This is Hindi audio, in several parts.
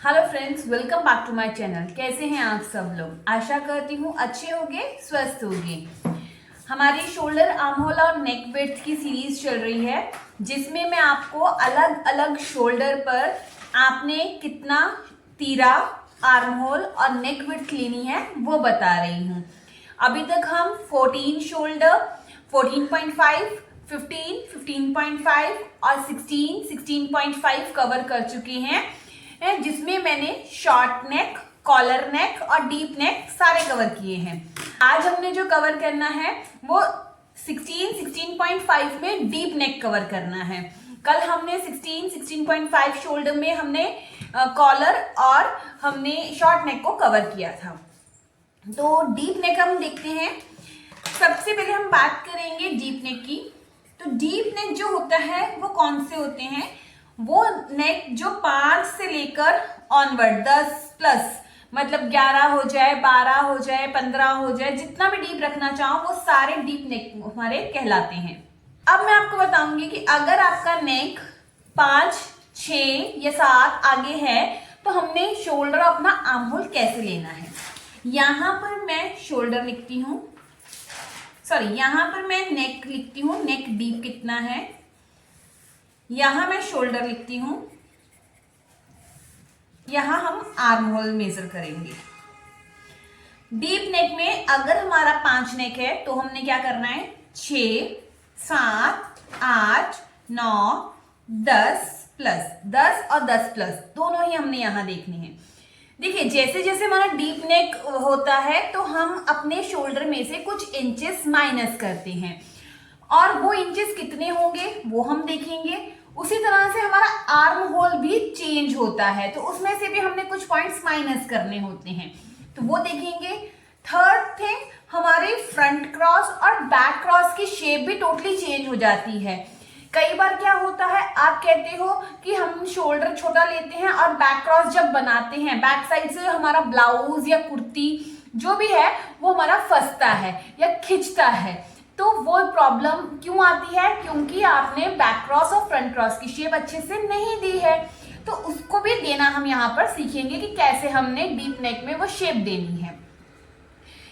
Hello friends, welcome back to my channel. कैसे हैं आप सब लोग? आशा करती हूँ अच्छे होंगे, स्वस्थ होंगे। हमारी शोल्डर, आर्म होल और नेक विड्थ की सीरीज चल रही है, जिसमें मैं आपको अलग अलग शोल्डर पर आपने कितना तीरा, आर्म होल और नेक विड्थ लेनी है वो बता रही हूँ। अभी तक हम 14 शोल्डर, 14.5, 15, 15.5 और 16, 16.5 कवर कर चुके हैं, जिसमें मैंने शॉर्ट नेक, कॉलर नेक और डीप नेक सारे कवर किए हैं। आज हमने जो कवर करना है वो 16, 16.5 में डीप नेक कवर करना है। कल हमने 16, 16.5 शोल्डर में हमने कॉलर और हमने शॉर्ट नेक को कवर किया था। तो डीप नेक हम देखते हैं। सबसे पहले हम बात करेंगे डीप नेक की। तो डीप नेक जो होता है वो कौन से होते हैं? वो नेक जो 5 से लेकर ऑनवर्ड 10 प्लस, मतलब 11 हो जाए, 12 हो जाए, 15 हो जाए, जितना भी डीप रखना चाहो वो सारे डीप नेक हमारे कहलाते हैं। अब मैं आपको बताऊंगी कि अगर आपका नेक 5, 6 या 7 आगे है तो हमने शोल्डर अपना आर्म होल कैसे लेना है। यहां पर मैं शोल्डर लिखती हूं, यहां पर मैं नेक लिखती हूं, नेक डीप कितना है। यहां मैं शोल्डर लिखती हूं, यहां हम आर्म होल मेजर करेंगे। डीप नेक में अगर हमारा 5 नेक है तो हमने क्या करना है, 6, 7, 8, 9, 10 प्लस 10 और 10 प्लस दोनों ही हमने यहां देखने हैं। देखिए, जैसे जैसे हमारा डीप नेक होता है तो हम अपने शोल्डर में से कुछ इंचेस माइनस करते हैं, और वो इंचेस कितने होंगे वो हम देखेंगे। उसी तरह से हमारा आर्म होल भी चेंज होता है, तो उसमें से भी हमने कुछ पॉइंट्स माइनस करने होते हैं, तो वो देखेंगे। थर्ड थिंग, हमारे फ्रंट क्रॉस और बैक क्रॉस की शेप भी टोटली चेंज हो जाती है। कई बार क्या होता है, आप कहते हो कि हम शोल्डर छोटा लेते हैं और बैक क्रॉस जब बनाते हैं, बैक साइड से हमारा ब्लाउज या कुर्ती जो भी है वो हमारा फंसता है या खिंचता है, तो वो प्रॉब्लम क्यों आती है? क्योंकि आपने बैक क्रॉस और फ्रंट क्रॉस की शेप अच्छे से नहीं दी है। तो उसको भी देना हम यहाँ पर सीखेंगे कि कैसे हमने डीप नेक में वो शेप देनी है।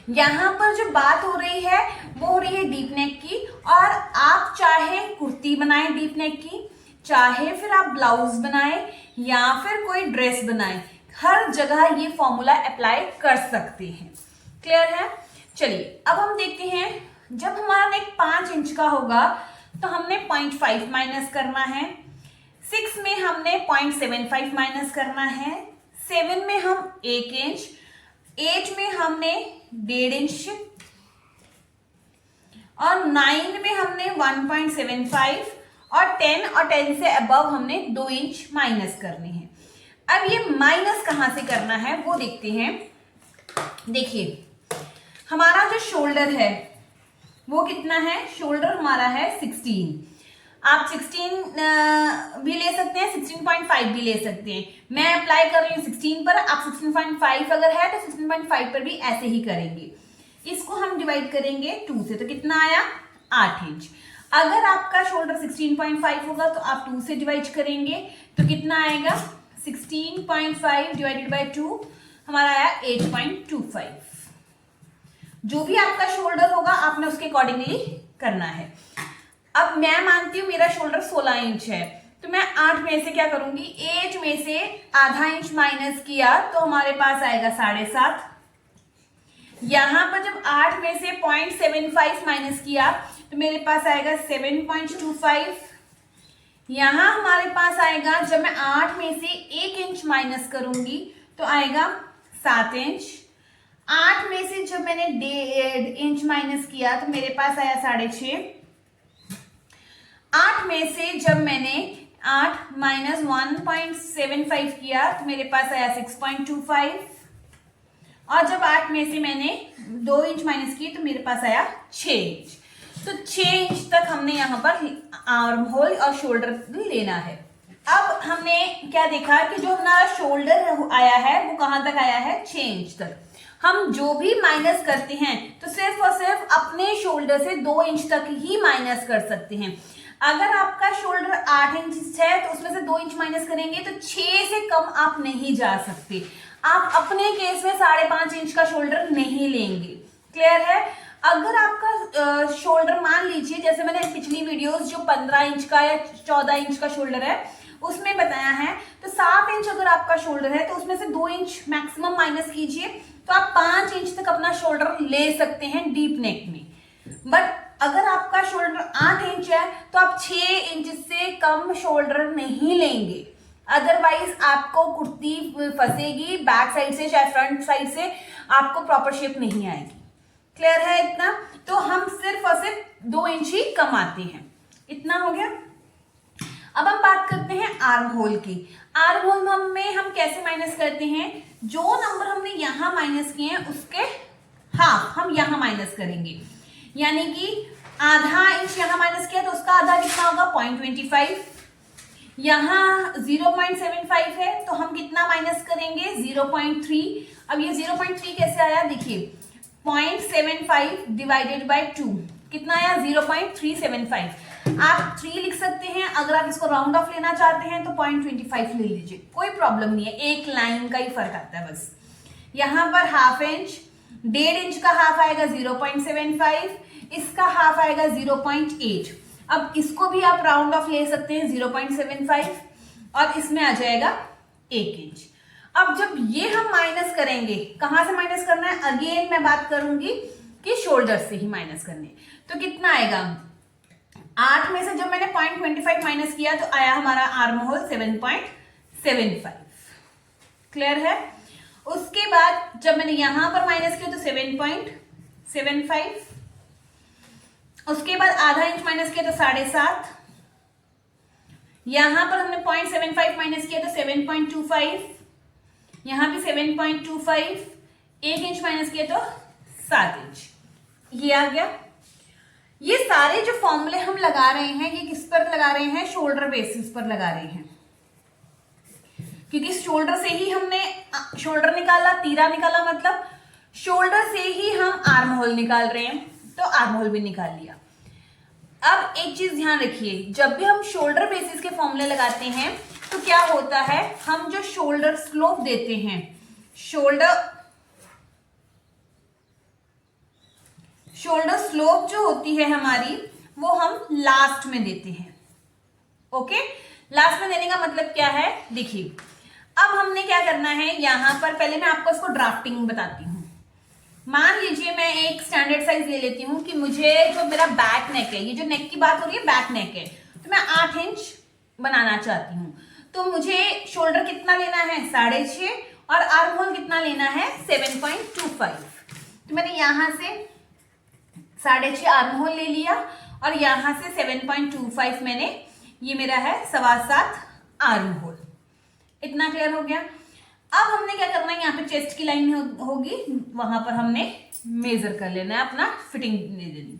यहाँ पर जो बात हो रही है वो हो रही है डीप नेक की, और आप चाहे कुर्ती बनाएं डीप नेक की, चाहे फिर आप ब्लाउज बनाएं या फिर कोई ड्रेस बनाएं, हर जगह ये फॉर्मूला अप्लाई कर सकते हैं। क्लियर है? चलिए अब हम देखते हैं, जब हमारा नेक 5 इंच का होगा तो हमने 0.5 माइनस करना है, 6 में हमने 0.75 माइनस करना है, 7 में हम 1 इंच, 8 में हमने 1.5 इंच और 9 में हमने 1.75 और 10 से अबव हमने 2 इंच माइनस करने हैं। अब ये माइनस कहां से करना है वो देखते हैं। देखिए, हमारा जो शोल्डर है वो कितना है? शोल्डर हमारा है 16। आप 16 भी ले सकते हैं, 16.5 भी ले सकते हैं। मैं अप्लाई कर रही हूँ 16 पर, आप 16.5 अगर है तो 16.5 पर भी ऐसे ही करेंगे। इसको हम डिवाइड करेंगे 2 से, तो कितना आया? 8 इंच। अगर आपका शोल्डर 16.5 होगा तो आप 2 से डिवाइड करेंगे तो कितना आएगा? 16.5 डिवाइडेड बाई 2 हमारा आया 8.25। जो भी आपका शोल्डर होगा आपने उसके अकॉर्डिंगली करना है। अब मैं मानती हूं मेरा शोल्डर 16 इंच है, तो मैं 8 में से क्या करूंगी, 8 में से आधा इंच माइनस किया तो हमारे पास आएगा 7.5। यहां पर जब 8 में से 0.75 माइनस किया तो मेरे पास आएगा 7.25। यहां हमारे पास आएगा, जब मैं 8 में से 1 इंच माइनस करूंगी तो आएगा 7 इंच। 8 में से जब मैंने 1.5 इंच माइनस किया तो मेरे पास आया 6.5। 8 में से जब मैंने 8 माइनस 1.75 किया तो मेरे पास आया 6.25, और जब 8 में से मैंने 2 इंच माइनस की तो मेरे पास आया 6 इंच। तो 6 इंच तक हमने यहाँ पर आर्म होल और शोल्डर लेना है। अब हमने क्या देखा कि जो हमारा शोल्डर आया है वो कहाँ तक आया है? 6 इंच तक। हम जो भी माइनस करते हैं तो सिर्फ और सिर्फ अपने शोल्डर से 2 इंच तक ही माइनस कर सकते हैं। अगर आपका शोल्डर 8 इंच है तो उसमें से 2 इंच माइनस करेंगे तो 6 से कम आप नहीं जा सकते। आप अपने केस में 5.5 इंच का शोल्डर नहीं लेंगे। क्लियर है? अगर आपका शोल्डर मान लीजिए, जैसे मैंने पिछली वीडियोस जो 15 इंच का या 14 इंच का शोल्डर है उसमें बताया है, तो 7 इंच अगर आपका शोल्डर है तो उसमें से 2 इंच मैक्सिमम माइनस कीजिए तो आप 5 इंच तक अपना शोल्डर ले सकते हैं डीप नेक में। बट अगर आपका शोल्डर 8 इंच है तो आप 6 इंच से कम शोल्डर नहीं लेंगे, अदरवाइज आपको कुर्ती फंसेगी बैक साइड से चाहे फ्रंट साइड से, आपको प्रॉपर शेप नहीं आएगी। क्लियर है इतना? तो हम सिर्फ और सिर्फ 2 इंच ही कम आते हैं। इतना हो गया। अब हम बात करते हैं आर्म होल की। आर्म होल में हम कैसे माइनस करते हैं? जो नंबर हमने यहां माइनस किए हैं उसके हाफ हम यहां माइनस करेंगे, यानी कि आधा इंच यहां माइनस किया तो उसका आधा कितना होगा? 0.25। यहां 0.75 है तो हम कितना माइनस करेंगे? 0.3। अब ये 0.3 कैसे आया? देखिए 0.75 डिवाइडेड बाय 2 कितना आया? 0.375। आप 3 लिख सकते हैं, अगर आप इसको राउंड ऑफ लेना चाहते हैं तो 0.25 ले लीजिए, कोई प्रॉब्लम नहीं है, एक लाइन का ही फर्क आता है बस। यहां पर हाफ इंच, 1.5 इंच का हाफ आएगा 0.75, इसका हाफ आएगा 0.8। अब इसको भी आप राउंड ऑफ ले सकते हैं 0.75 और इसमें आ जाएगा 1 इंच। अब जब ये हम माइनस करेंगे, कहां से माइनस करना है? अगेन मैं बात करूंगी कि शोल्डर से ही माइनस करने। तो कितना आएगा? 8 में से जब मैंने 0.25 माइनस किया तो आया हमारा आर्म होल 7.75। क्लियर है? उसके बाद जब मैंने यहां पर माइनस किया तो 7.75, उसके बाद आधा इंच माइनस किया तो 7.5, यहां पर हमने 0.75 माइनस किया तो 7.25, यहां भी 7.25, 1 इंच माइनस किया तो 7 इंच, ये आ गया। ये सारे जो फॉर्मूले हम लगा रहे हैं ये किस पर लगा रहे हैं? शोल्डर बेसिस पर लगा रहे हैं, क्योंकि शोल्डर से ही हमने शोल्डर निकाला, तीरा निकाला, मतलब शोल्डर से ही हम आर्म होल निकाल रहे हैं, तो आर्म होल भी निकाल लिया। अब एक चीज ध्यान रखिए, जब भी हम शोल्डर बेसिस के फॉर्मूले लगाते हैं तो क्या होता है, हम जो शोल्डर स्लोप देते हैं, शोल्डर स्लोप जो होती है हमारी, वो हम लास्ट में देते हैं। ओके, लास्ट में देने का मतलब क्या है? देखिए अब हमने क्या करना है, यहां पर पहले मैं आपको इसको ड्राफ्टिंग बताती हूं। मान लीजिए मैं एक स्टैंडर्ड साइज ले लेती हूं कि मुझे जो मेरा बैक नेक है, ये जो नेक की बात हो रही है बैक नेक है, तो मैं 8 इंच बनाना चाहती हूँ, तो मुझे शोल्डर कितना लेना है? 6.5, और आर्म होल कितना लेना है? 7.25। तो मैंने यहां से 6.5 आर्म होल ले लिया और यहां से 7.25 मैंने, ये मेरा है 7.25 आर्म होल। इतना क्लियर हो गया। अब हमने क्या करना है, यहाँ पे चेस्ट की लाइन होगी, वहां पर हमने मेजर कर लेना है, अपना फिटिंग दे देनी।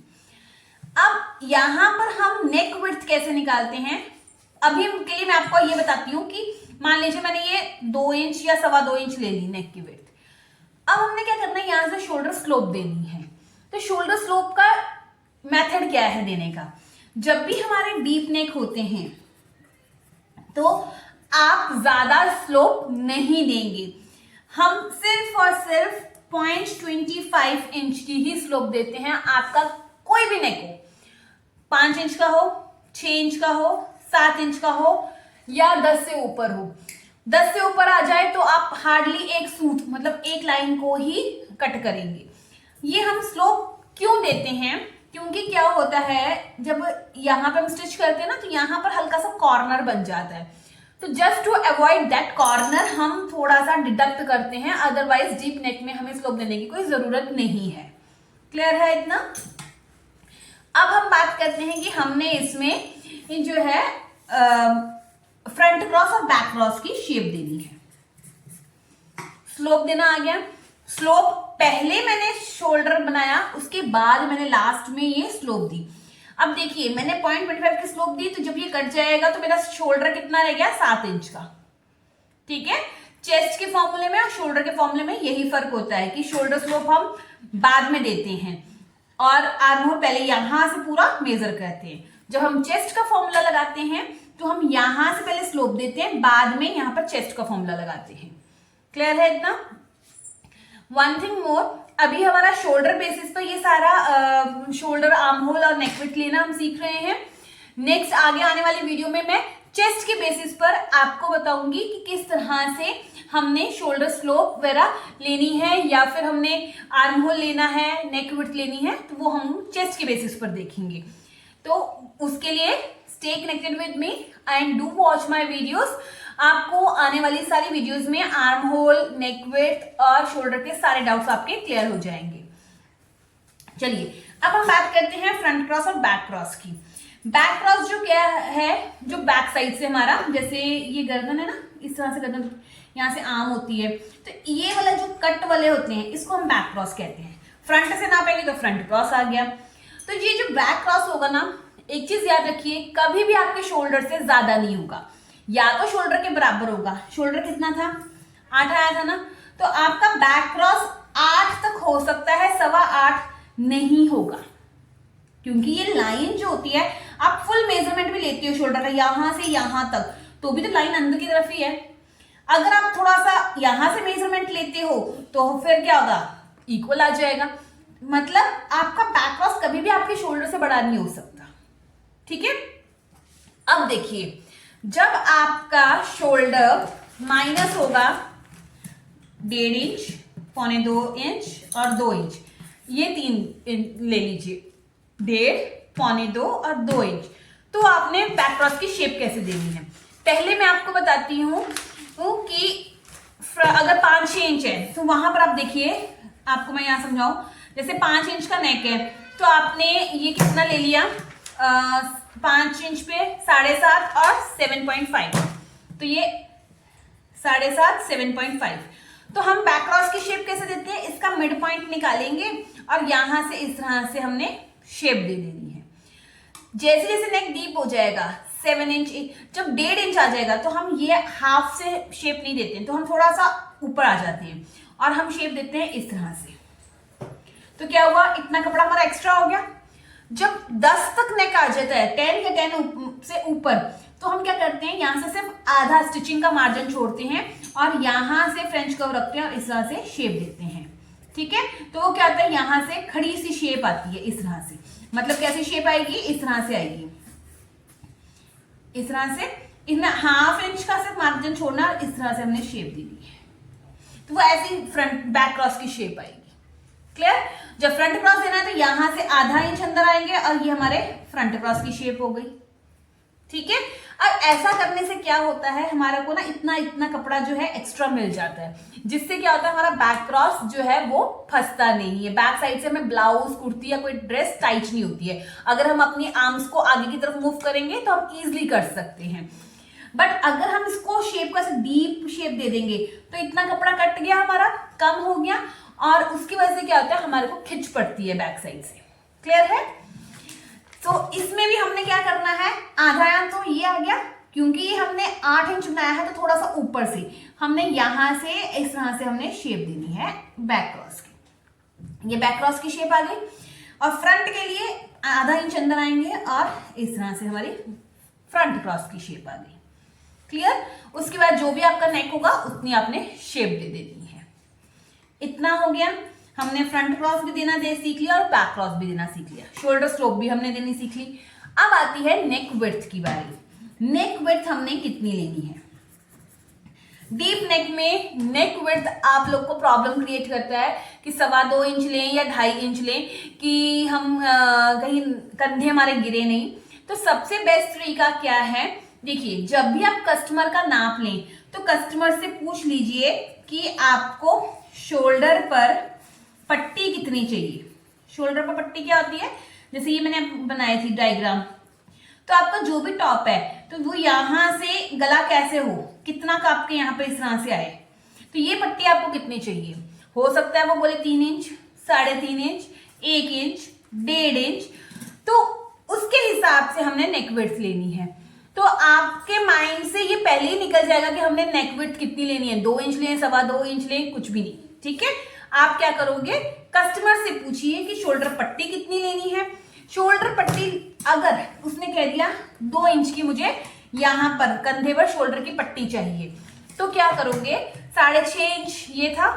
अब यहां पर हम नेक विड्थ कैसे निकालते हैं, अभी के लिए मैं आपको ये बताती हूँ कि मान लीजिए मैंने ये 2 इंच या 2.25 इंच ले ली नेक की विड्थ। अब हमने क्या करना है, यहां से शोल्डर स्लोप देनी है। तो शोल्डर स्लोप का मेथड क्या है देने का? जब भी हमारे डीप नेक होते हैं तो आप ज्यादा स्लोप नहीं देंगे, हम सिर्फ और सिर्फ 0.25 इंच की ही स्लोप देते हैं। आपका कोई भी नेक हो, 5 इंच का हो, 6 इंच का हो, 7 इंच का हो या 10 से ऊपर हो, 10 से ऊपर आ जाए तो आप हार्डली एक सूट मतलब एक लाइन को ही कट करेंगे। ये हम स्लोप क्यों देते हैं? क्योंकि क्या होता है, जब यहां पे हम स्टिच करते हैं ना तो यहां पर हल्का सा कॉर्नर बन जाता है, तो just to avoid that corner हम थोड़ा सा डिडक्ट करते हैं, अदरवाइज डीप नेक में हमें स्लोप देने की कोई जरूरत नहीं है। क्लियर है इतना? अब हम बात करते हैं कि हमने इसमें जो है फ्रंट क्रॉस और बैक क्रॉस की शेप देनी है। स्लोप देना आ गया। स्लोप पहले मैंने शोल्डर बनाया, उसके बाद मैंने लास्ट में ये स्लोप दी। अब देखिए मैंने 0.25 की स्लोप दी, तो जब ये कट जाएगा तो मेरा शोल्डर कितना रह गया? 7 इंच का। ठीक है, चेस्ट के फॉर्मूले में और शोल्डर के फॉर्मूले में यही फर्क होता है कि शोल्डर स्लोप हम बाद में देते हैं और आर्म होल पहले यहां से पूरा मेजर करते हैं। जब हम चेस्ट का फॉर्मूला लगाते हैं तो हम यहां से पहले स्लोप देते हैं, बाद में यहां पर चेस्ट का फॉर्मूला लगाते हैं। क्लियर है इतना? वन थिंग मोर, अभी हमारा शोल्डर बेसिस पर ये सारा शोल्डर, आर्म होल और नेक विड्थ लेना हम सीख रहे हैं। नेक्स्ट आगे आने वाली वीडियो में मैं चेस्ट के बेसिस पर आपको बताऊंगी कि किस तरह से हमने शोल्डर स्लोप वगैरह लेनी है, या फिर हमने आर्म होल लेना है, नेक विड्थ लेनी है, तो वो हम चेस्ट के बेसिस पर देखेंगे। तो उसके लिए stay connected with me and do watch my videos. आपको आने वाली सारी वीडियोस में आर्म होल, नेक विड्थ और शोल्डर के सारे डाउट्स आपके क्लियर हो जाएंगे। चलिए अब हम बात करते हैं फ्रंट क्रॉस और बैक क्रॉस की। बैक क्रॉस जो क्या है, जो बैक साइड से हमारा, जैसे ये गर्दन है ना, इस तरह से गर्दन यहाँ से आर्म होती है, तो ये वाला जो कट वाले होते हैं इसको हम बैक क्रॉस कहते हैं। फ्रंट से नापेंगे तो फ्रंट क्रॉस आ गया। तो ये जो बैक क्रॉस होगा ना, एक चीज याद रखिए, कभी भी आपके शोल्डर से ज्यादा नहीं होगा, या तो शोल्डर के बराबर होगा। शोल्डर कितना था? 8 आया था ना, तो आपका बैक क्रॉस 8 तक हो सकता है, 8.25 नहीं होगा, क्योंकि ये लाइन जो होती है, आप फुल मेजरमेंट भी लेते हो शोल्डर का यहां से यहां तक, तो भी तो लाइन अंदर की तरफ ही है। अगर आप थोड़ा सा यहां से मेजरमेंट लेते हो तो फिर क्या होगा? इक्वल आ जाएगा। मतलब आपका बैक क्रॉस कभी भी आपके शोल्डर से बड़ा नहीं हो सकता। ठीक है, अब देखिए, जब आपका शोल्डर माइनस होगा 1.5 इंच, 1.25 इंच और 2 इंच, ये 3 ले लीजिए, 1.5, 1.25 और 2 इंच, तो आपने बैक क्रॉस की शेप कैसे देनी है? पहले मैं आपको बताती हूँ कि अगर 5-6 इंच है तो वहां पर आप देखिए, आपको मैं यहां समझाऊं, जैसे 5 इंच का नेक है तो आपने ये कितना ले लिया, 5 इंच पे 7.5 और 7.5, तो ये 7.5, 7.5। तो हम बैक क्रॉस की शेप कैसे देते हैं? इसका मिड पॉइंट निकालेंगे और यहां से इस तरह से हमने शेप दे देनी है। जैसे जैसे नेक डीप हो जाएगा, 7 इंच, जब 1.5 इंच आ जाएगा तो हम ये हाफ से शेप नहीं देते हैं, तो हम थोड़ा सा ऊपर आ जाते हैं और हम शेप देते हैं इस तरह से। तो क्या हुआ? इतना कपड़ा हमारा एक्स्ट्रा हो गया। जब 10 तक नेक आ जाता है, 10 या 10 से ऊपर, तो हम क्या करते हैं, यहां से सिर्फ आधा स्टिचिंग का मार्जिन छोड़ते हैं और यहां से फ्रेंच कर्व रखते हैं और इस तरह से शेप देते हैं। ठीक है, तो वो क्या होता है, यहां से खड़ी सी शेप आती है इस तरह से। मतलब कैसी शेप आएगी? इस तरह से आएगी, इस तरह से। इतना 1/2 इंच का सिर्फ मार्जिन छोड़ना, इस तरह से हमने शेप दी है, तो वो ऐसी फ्रंट बैक क्रॉस की शेप आएगी। क्लियर? जब फ्रंट क्रॉस देना है तो यहां से आधा इंच अंदर आएंगे और ये हमारे फ्रंट क्रॉस की शेप हो गई। ठीक है, अब ऐसा करने से क्या होता है, हमारे को ना इतना इतना कपड़ा जो है एक्स्ट्रा मिल जाता है, जिससे क्या होता है, हमारा बैक क्रॉस जो है वो फंसता नहीं है। बैक साइड से हमें ब्लाउज, कुर्ती या कोई ड्रेस टाइट नहीं होती है। अगर हम अपनी आर्म्स को आगे की तरफ मूव करेंगे तो हम इजिली कर सकते हैं, बट अगर हम इसको शेप का डीप शेप दे देंगे तो इतना कपड़ा कट गया, हमारा कम हो गया, और उसकी वजह से क्या होता है, हमारे को खिंच पड़ती है बैक साइड से। क्लियर है? तो इसमें भी हमने क्या करना है, आधा या तो ये आ गया, क्योंकि हमने 8 इंच बनाया है तो थोड़ा सा ऊपर से हमने यहां से इस तरह से हमने शेप देनी है बैक क्रॉस की। ये बैक क्रॉस की शेप आ गई, और फ्रंट के लिए आधा इंच अंदर आएंगे और इस तरह से हमारी फ्रंट क्रॉस की शेप आ गई। क्लियर? उसके बाद जो भी आपका नेक होगा उतनी आपने शेप दे देनी है। इतना हो गया, हमने फ्रंट क्रॉस भी देना सीख लिया और बैक क्रॉस भी देना सीख लिया, शोल्डर स्लोप भी हमने देनी सीख ली। अब आती है नेक विड्थ की बारी। नेक विड्थ हमने कितनी लेनी है? डीप नेक में नेक विड्थ आप लोग को प्रॉब्लम क्रिएट करता है कि 2.25 इंच लें या 2.5 इंच लें, कि हम कहीं कंधे हमारे गिरे नहीं। तो सबसे बेस्ट तरीका क्या है, देखिए, जब भी आप कस्टमर का नाप लें तो कस्टमर से पूछ लीजिए कि आपको शोल्डर पर पट्टी कितनी चाहिए। शोल्डर पर पट्टी क्या होती है, जैसे ये मैंने बनाई थी डायग्राम, तो आपका जो भी टॉप है तो वो यहां से गला कैसे हो, कितना का आपके यहाँ पे इस तरह से आए, तो ये पट्टी आपको कितनी चाहिए। हो सकता है वो बोले 3 इंच, 3.5 इंच, 1 इंच, 1.5 इंच, तो उसके हिसाब से हमने नेक विड्थ लेनी है। तो आपके माइंड से ये पहले ही निकल जाएगा कि हमने नेक विड्थ कितनी लेनी है, 2 इंच लें, 2.25 इंच लें, कुछ भी नहीं। ठीक है, आप क्या करोगे, कस्टमर से पूछिए कि शोल्डर पट्टी कितनी लेनी है, शोल्डर पट्टी अगर उसने कह दिया 2 इंच की मुझे यहां पर कंधे पर शोल्डर की पट्टी चाहिए, तो क्या करोगे, 6.5 इंच ये था,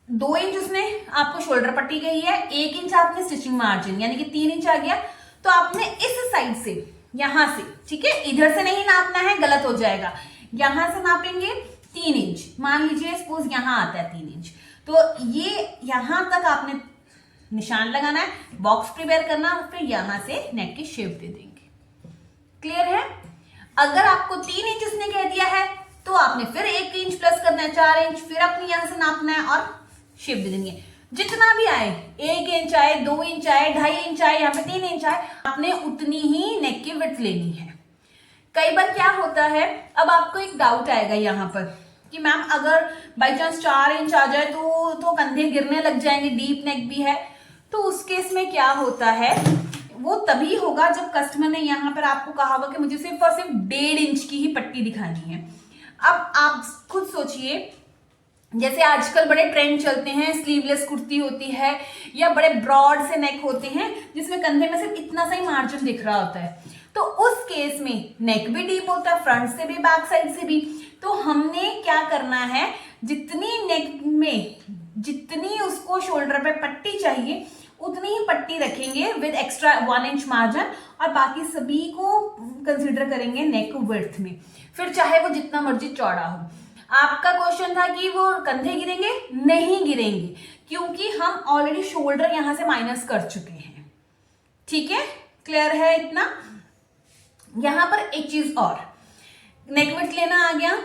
2 इंच उसने आपको शोल्डर पट्टी कही है, 1 इंच आपने स्टिचिंग मार्जिन यानी कि 3 इंच आ गया। तो आपने इस साइड से यहां से, ठीक है, इधर से नहीं नापना है, गलत हो जाएगा, यहां से नापेंगे 3 इंच, मान लीजिए सपोज यहां आता है 3 इंच, तो ये यहां तक आपने निशान लगाना है, बॉक्स प्रिपेयर करना, और फिर यहां से नेक की शेप दे देंगे। क्लियर है? अगर आपको 3 इंच उसने कह दिया है तो आपने फिर 1 इंच प्लस करना है, 4 इंच, फिर अपने यहां से नापना है और शेप दे देंगे। जितना भी आए, 1 इंच आए, 2 इंच आए, 2.5 इंच आए, यहाँ पे 3 इंच आए, आपने उतनी ही नेक की विड्थ लेनी है। कई बार क्या होता है, अब आपको एक डाउट आएगा यहाँ पर कि मैम अगर बाई चांस 4 इंच आ जाए तो कंधे गिरने लग जाएंगे, डीप नेक भी है, तो उस केस में क्या होता है, वो तभी होगा जब कस्टमर ने यहाँ पर आपको कहा होगा कि मुझे सिर्फ और सिर्फ 1.5 इंच की ही पट्टी दिखानी है। अब आप खुद सोचिए, जैसे आजकल बड़े ट्रेंड चलते हैं, स्लीवलेस कुर्ती होती है या बड़े ब्रॉड से नेक होते हैं जिसमें कंधे में सिर्फ इतना सा ही मार्जिन दिख रहा होता है, तो उस केस में नेक भी डीप होता है, फ्रंट से भी बैक साइड से भी। तो हमने क्या करना है, जितनी नेक में जितनी उसको शोल्डर पे पट्टी चाहिए उतनी ही पट्टी रखेंगे विद एक्स्ट्रा 1 इंच मार्जिन, और बाकी सभी को कंसीडर करेंगे नेक विड्थ में, फिर चाहे वो जितना मर्जी चौड़ा हो। आपका क्वेश्चन था कि वो कंधे गिरेंगे, नहीं गिरेंगे, क्योंकि हम ऑलरेडी शोल्डर यहां से माइनस कर चुके हैं। ठीक है, क्लियर है इतना? यहां पर एक चीज और, नेक विड्थ लेना आ गया,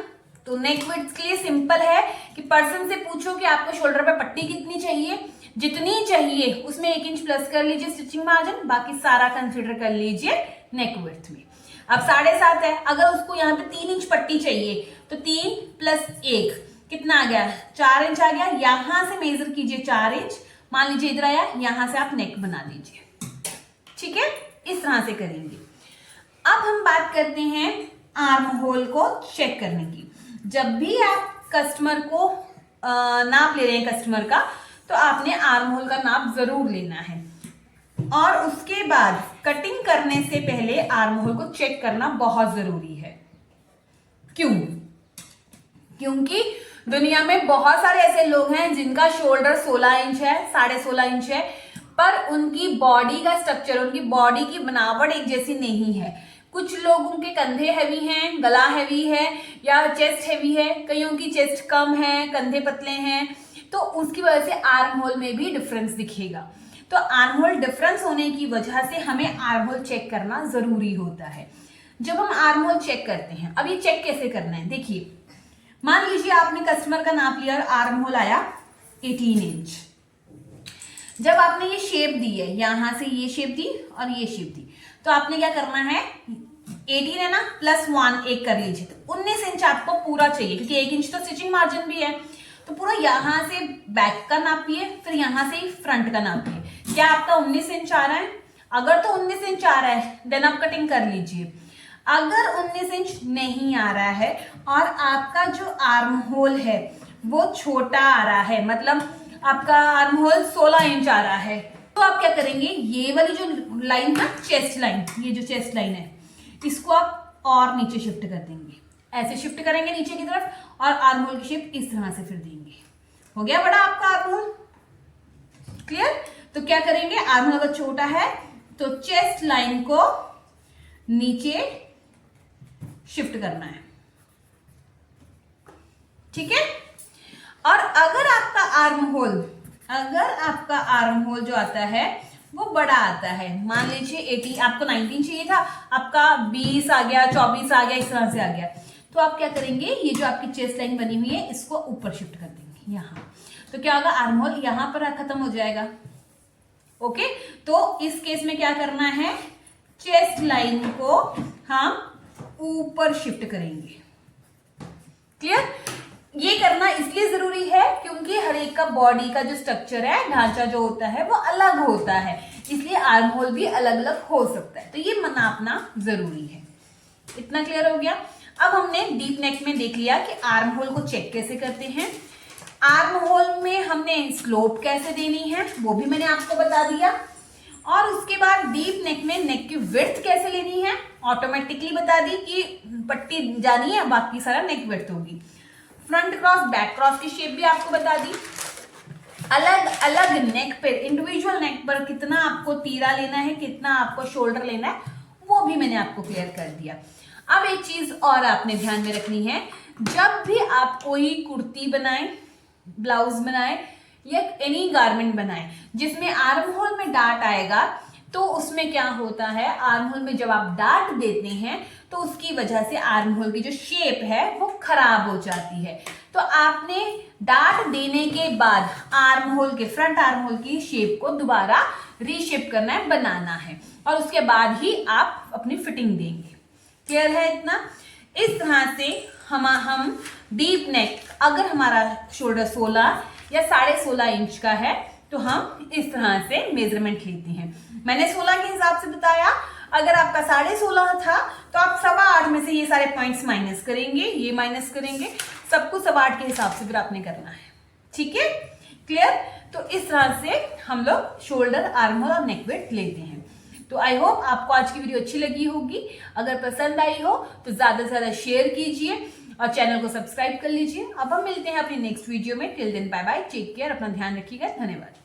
तो नेक विड्थ के लिए सिंपल है कि पर्सन से पूछो कि आपको शोल्डर पे पट्टी कितनी चाहिए, जितनी चाहिए उसमें 1 इंच प्लस कर लीजिए स्टिचिंग मार्जिन, बाकी सारा कंसीडर कर लीजिए नेक विड्थ में। अब 7.5 है, अगर उसको यहाँ पे 3 इंच पट्टी चाहिए तो 3 + 1 कितना आ गया, 4 इंच आ गया। यहां से मेजर कीजिए 4 इंच, मान लीजिए इधर आया, यहां से आप नेक बना लीजिए। ठीक है, इस तरह से करेंगे। अब हम बात करते हैं आर्म होल को चेक करने की। जब भी आप कस्टमर को नाप ले रहे हैं कस्टमर का, तो आपने आर्म होल का नाप जरूर लेना है, और उसके बाद कटिंग करने से पहले आर्म होल को चेक करना बहुत जरूरी है। क्यों? क्योंकि दुनिया में बहुत सारे ऐसे लोग हैं जिनका शोल्डर 16 इंच है, 16.5 इंच है, पर उनकी बॉडी का स्ट्रक्चर, उनकी बॉडी की बनावट एक जैसी नहीं है। कुछ लोगों के कंधे हैवी हैं, गला हैवी है, या चेस्ट हैवी है, कईयों की चेस्ट कम है, कंधे पतले हैं, तो उसकी वजह से आर्म होल में भी डिफरेंस दिखेगा। तो आर्म होल डिफरेंस होने की वजह से हमें आर्म होल चेक करना जरूरी होता है। जब हम आर्म होल चेक करते हैं, अब ये चेक कैसे करना है, देखिए, मान लीजिए आपने कस्टमर का नाप लिया और आर्म होल आया 18 इंच। जब आपने ये शेप दी है, यहां से ये शेप दी और ये शेप दी, तो आपने क्या करना है, 18 है ना, +1 1 कर लीजिए, तो 19 इंच आपको पूरा चाहिए, क्योंकि 1 इंच तो स्टिचिंग मार्जिन भी है। तो पूरा यहां से बैक का नापिए, फिर यहां से फ्रंट का नापिए। क्या आपका 19 इंच आ रहा है? अगर तो 19 इंच आ रहा है देन आप कटिंग कर लीजिए। अगर 19 इंच नहीं आ रहा है और आपका जो आर्म होल है वो छोटा आ रहा है, मतलब आपका आर्म होल 16 इंच आ रहा है, तो आप क्या करेंगे, ये वाली जो लाइन है चेस्ट लाइन, ये जो चेस्ट लाइन है, इसको आप और नीचे शिफ्ट कर देंगे, ऐसे शिफ्ट करेंगे नीचे की तरफ, और आर्म होल की शेप इस तरह से फिर देंगे। हो गया बड़ा आपका आर्म होल? क्लियर? तो क्या करेंगे, आर्म होल अगर छोटा है तो चेस्ट लाइन को नीचे शिफ्ट करना है। ठीक है? और अगर आपका आर्म होल जो आता है वो बड़ा आता है, मान लीजिए 18, आपको 19 चाहिए था, आपका 20 आ गया, 24 आ गया, इस तरह से आ गया, तो आप क्या करेंगे, ये जो आपकी चेस्ट लाइन बनी हुई है इसको ऊपर शिफ्ट कर देंगे यहां, तो क्या होगा, आर्म होल यहां पर खत्म हो जाएगा। ओके, तो इस केस में क्या करना है, चेस्ट लाइन को हम ऊपर शिफ्ट करेंगे। क्लियर? ये करना इसलिए जरूरी है क्योंकि हर एक का बॉडी का जो स्ट्रक्चर है, ढांचा जो होता है वो अलग होता है, इसलिए आर्म होल भी अलग अलग हो सकता है, तो ये नापना जरूरी है। इतना क्लियर हो गया? अब हमने डीप नेक में देख लिया कि आर्म होल को चेक कैसे करते हैं, आर्म होल में हमने स्लोप कैसे देनी है वो भी मैंने आपको बता दिया, और उसके बाद डीप नेक में नेक की विड्थ कैसे लेनी है ऑटोमेटिकली बता दी कि पट्टी जानी है, बाकी सारा नेक विड्थ होगी। फ्रंट क्रॉस बैक क्रॉस की शेप भी आपको बता दी। अलग अलग नेक पे, इंडिविजुअल नेक पर कितना आपको तीरा लेना है, कितना आपको शोल्डर लेना है, वो भी मैंने आपको क्लियर कर दिया। अब एक चीज और आपने ध्यान में रखनी है, जब भी आप कोई कुर्ती बनाए, ब्लाउज बनाए या एनी गारमेंट बनाए जिसमें आर्म होल में डार्ट आएगा, तो उसमें क्या होता है, आर्म होल में जब आप डार्ट देते हैं तो उसकी वजह से आर्म होल की जो शेप है वो खराब हो जाती है। तो आपने डार्ट देने के बाद आर्म होल के, फ्रंट आर्म होल की शेप को दोबारा रीशेप करना है, बनाना है, और उसके बाद ही आप अपनी फिटिंग देंगे। क्लियर है इतना? इस तरह से हम डीप नेक, अगर हमारा शोल्डर 16 या 16.5 इंच का है तो हम इस तरह से मेजरमेंट लेते हैं। मैंने 16 के हिसाब से बताया, अगर आपका 16.5 था तो आप 8.25 में से ये सारे पॉइंट्स माइनस करेंगे, ये माइनस करेंगे, सब कुछ 8.25 के हिसाब से फिर आपने करना है। ठीक है, क्लियर? तो इस तरह से हम लोग शोल्डर, आर्म होल और नेक विड्थ लेते हैं। तो आई होप आपको आज की वीडियो अच्छी लगी होगी। अगर पसंद आई हो तो ज्यादा से ज्यादा शेयर कीजिए और चैनल को सब्सक्राइब कर लीजिए। अब हम मिलते हैं अपनी नेक्स्ट वीडियो में। Till then bye bye, take care, अपना ध्यान रखिएगा, धन्यवाद।